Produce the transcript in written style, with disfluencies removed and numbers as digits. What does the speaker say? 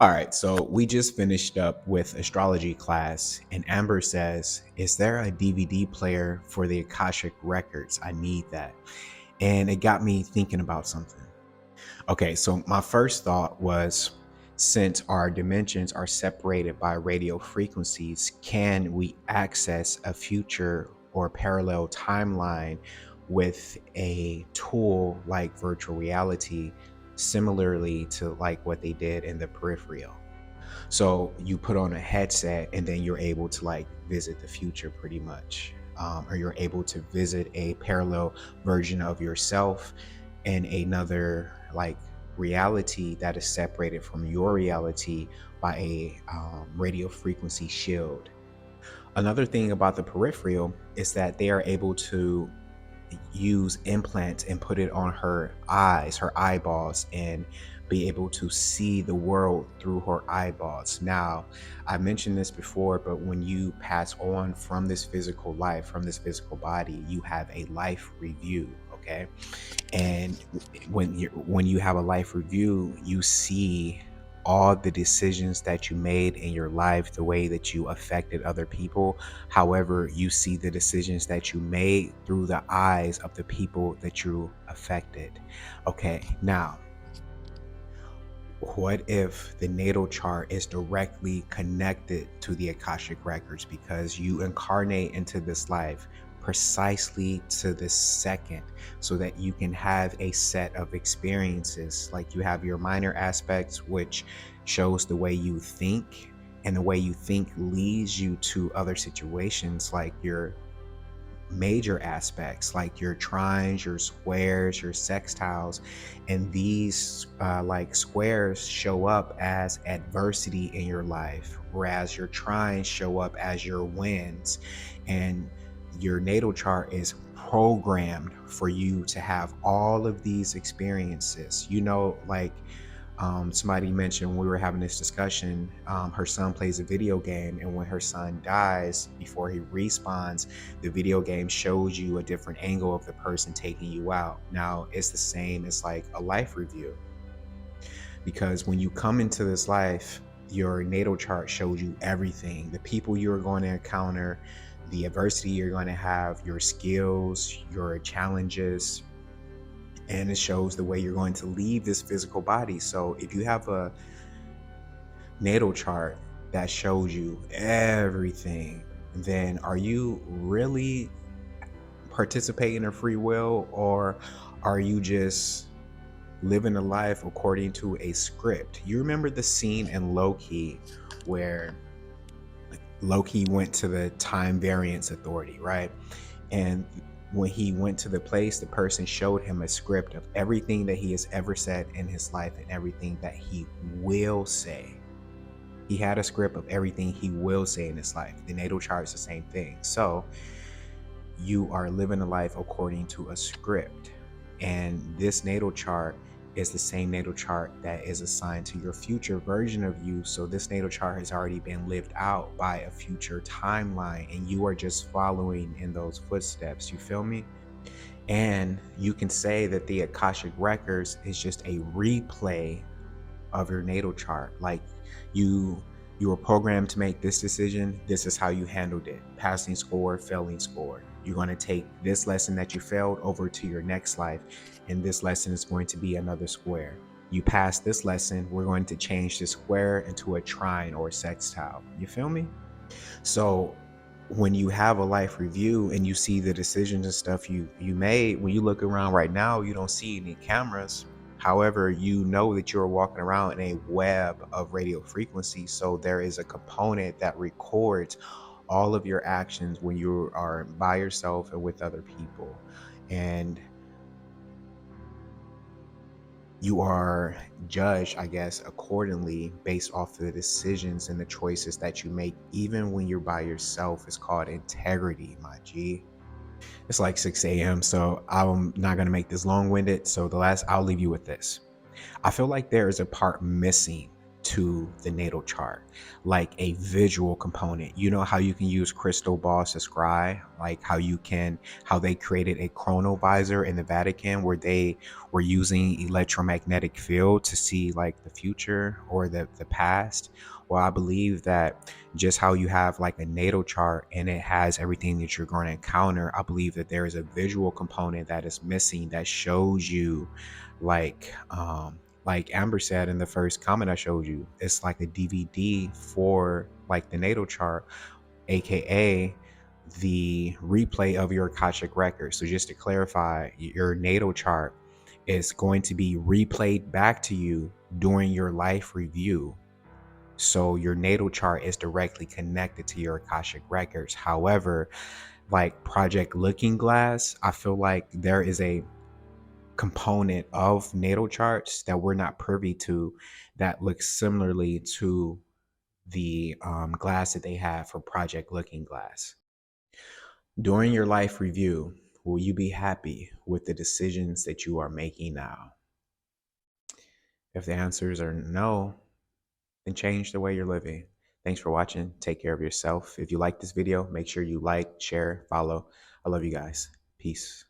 All right, so we just finished up with astrology class, and Amber says, "Is there a DVD player for the Akashic Records? I need that." And it got me thinking about something. Okay, so my first thought was, since our dimensions are separated by radio frequencies, can we access a future or parallel timeline with a tool like virtual reality, similarly to like what they did in the peripheral? So you put on a headset and then you're able to like visit the future pretty much. Or you're able to visit a parallel version of yourself in another like reality that is separated from your reality by a radio frequency shield. Another thing about the peripheral is that they are able to use implants and put it on her eyes, her eyeballs, and be able to see the world through her eyeballs. Now, I mentioned this before, but when you pass on from this physical life, from this physical body, you have a life review. Okay, and when you have a life review, you see all the decisions that you made in your life, the way that you affected other people. However, you see the decisions that you made through the eyes of the people that you affected. Okay, now what if the natal chart is directly connected to the Akashic records, because you incarnate into this life precisely to this second, so that you can have a set of experiences? Like, you have your minor aspects, which shows the way you think, and the way you think leads you to other situations, like your major aspects, like your trines, your squares, your sextiles. And these like squares show up as adversity in your life, whereas your trines show up as your wins. And your natal chart is programmed for you to have all of these experiences. Like somebody mentioned when we were having this discussion, her son plays a video game, and when her son dies, before he respawns, the video game shows you a different angle of the person taking you out. Now, it's the same as like a life review, because when you come into this life, your natal chart shows you everything: the people you're going to encounter, the adversity you're going to have, your skills, your challenges, and it shows the way you're going to leave this physical body. So if you have a natal chart that shows you everything, then are you really participating in free will, or are you just living a life according to a script? You remember the scene in Loki where Loki went to the Time Variance Authority, right? And when he went to the place, the person showed him a script of everything that he has ever said in his life and everything that he will say. He had a script of everything he will say in his life. The natal chart is the same thing. So you are living a life according to a script. And this natal chart is the same natal chart that is assigned to your future version of you. So this natal chart has already been lived out by a future timeline, and you are just following in those footsteps. You feel me? And you can say that the Akashic Records is just a replay of your natal chart. Like, you were programmed to make this decision. This is how you handled it: passing score, failing score. You're going to take this lesson that you failed over to your next life, and this lesson is going to be another square. You pass this lesson, we're going to change the square into a trine or a sextile. You feel me? So when you have a life review and you see the decisions and stuff you made, when you look around right now, you don't see any cameras. However, you know that you're walking around in a web of radio frequency. So there is a component that records all of your actions when you are by yourself and with other people. And you are judged, I guess, accordingly based off of the decisions and the choices that you make, even when you're by yourself. It's called integrity, my G. It's like 6 a.m., so I'm not going to make this long-winded. So I'll leave you with this. I feel like there is a part missing to the natal chart, like a visual component. You know how you can use crystal balls to scry, like how they created a chronovisor in the Vatican where they were using electromagnetic field to see like the future or the past. Well, I believe that just how you have like a natal chart and it has everything that you're going to encounter, I believe that there is a visual component that is missing that shows you like Amber said in the first comment I showed you, it's like a DVD for like the natal chart, aka the replay of your Akashic record. So just to clarify, your natal chart is going to be replayed back to you during your life review. So your natal chart is directly connected to your Akashic records. However, like Project Looking Glass, I feel like there is a component of natal charts that we're not privy to that looks similarly to the glass that they have for Project Looking Glass. During your life review, will you be happy with the decisions that you are making now? If the answers are no, then change the way you're living. Thanks for watching. Take care of yourself. If you like this video, make sure you like, share, follow. I love you guys. Peace.